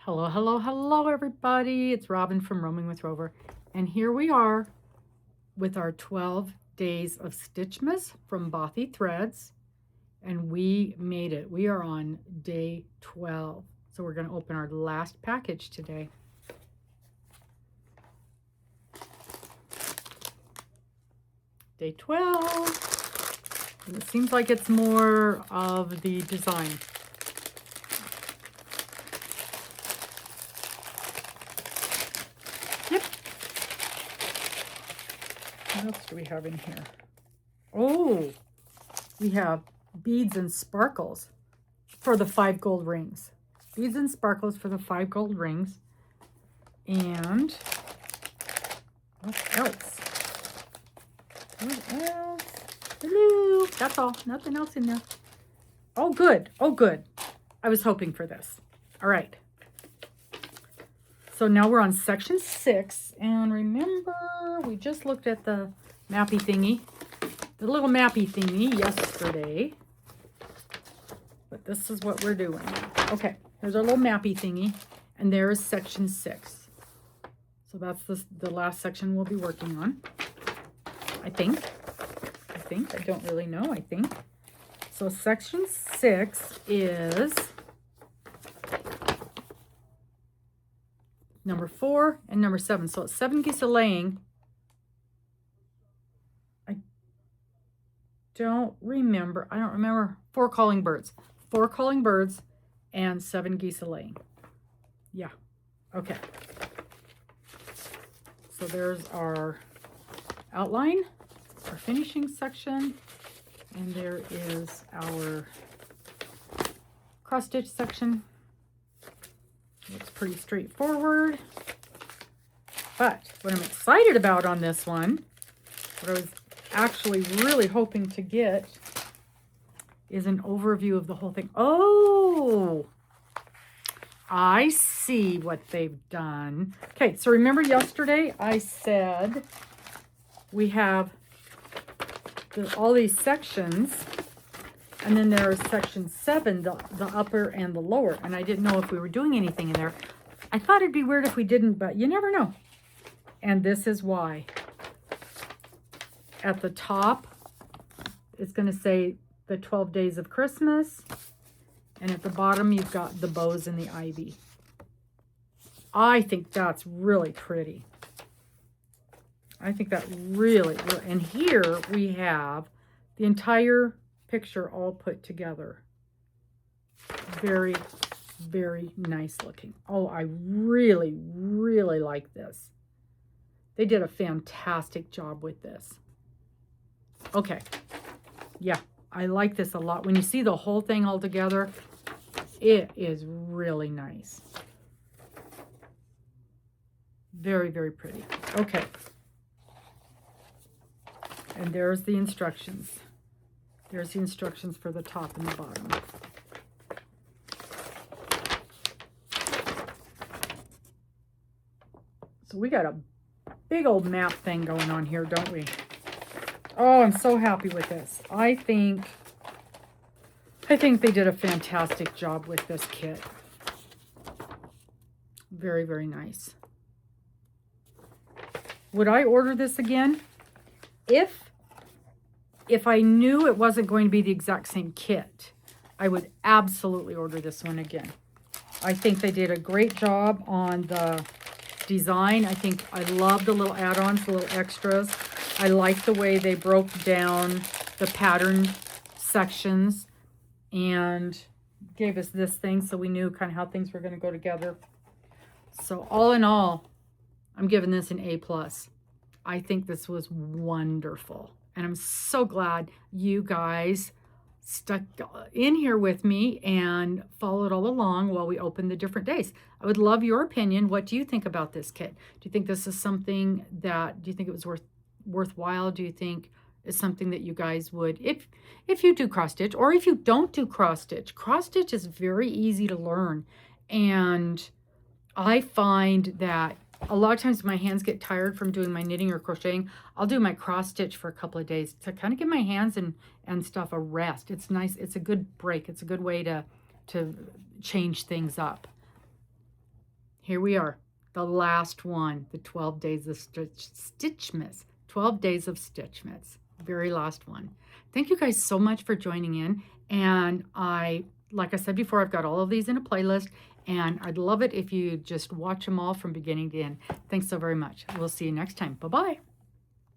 Hello, hello, hello, everybody. It's Robin from Roaming with Rover. And here we are with our 12 days of Stitchmas from Bothy Threads. And we made it. We are on day 12. So we're going to open our last package today. Day 12. And it seems like it's more of the design. Yep. What else do we have in here? Oh, we have beads and sparkles for the 5 gold rings. Beads and sparkles for the 5 gold rings. And what else? What else? Hello. That's all. Nothing else in there. Oh, good. Oh, good. I was hoping for this. All right. So now we're on section 6. And remember, we just looked at the mappy thingy. The little mappy thingy yesterday. But this is what we're doing. Okay. Here's our little mappy thingy. And there is section 6. So that's the last section we'll be working on. I think. I don't really know. I think. So section 6 is number 4 and number 7. So it's 7 geese a laying. I don't remember. 4 calling birds. 4 calling birds and 7 geese a laying. Yeah. Okay. So there's our outline, our finishing section, and there is our cross stitch section. It's pretty straightforward. But what I'm excited about on this one, what I was actually really hoping to get, is an overview of the whole thing. Oh, I see what they've done. Okay, so remember yesterday I said we have all these sections, and then there is section 7, the upper and the lower, and I didn't know if we were doing anything in there. I thought it'd be weird if we didn't, but you never know. And this is why. At the top, it's going to say the 12 days of Christmas, and at the bottom you've got the bows and the ivy. I think that's really pretty. I think that really, and here we have the entire picture all put together. Very, very nice looking. Oh, I really, really like this. They did a fantastic job with this. Okay. Yeah, I like this a lot. When you see the whole thing all together, it is really nice. Very, very pretty. Okay. And there's the instructions. There's the instructions for the top and the bottom. So we got a big old map thing going on here, don't we? Oh, I'm so happy with this. I think they did a fantastic job with this kit. Very, very nice. Would I order this again? If I knew it wasn't going to be the exact same kit, I would absolutely order this one again. I think they did a great job on the design. I love the little add-ons, the little extras. I like the way they broke down the pattern sections and gave us this thing so we knew kind of how things were going to go together. So all in all, I'm giving this an A+. I think this was wonderful. And I'm so glad you guys stuck in here with me and followed all along while we opened the different days. I would love your opinion. What do you think about this kit? Do you think this is something that, do you think it was worthwhile? Do you think it's something that you guys would, if you do cross stitch, or if you don't do cross stitch is very easy to learn. And I find that a lot of times my hands get tired from doing my knitting or crocheting. I'll do my cross stitch for a couple of days to kind of give my hands and stuff a rest. It's nice. It's a good break. It's a good way to change things up. Here we are, the last one, the 12 days of Stitchmas. 12 days of Stitchmas, very last one. Thank you guys so much for joining in. And like I said before, I've got all of these in a playlist, and I'd love it if you just watch them all from beginning to end. Thanks so very much. We'll see you next time. Bye-bye.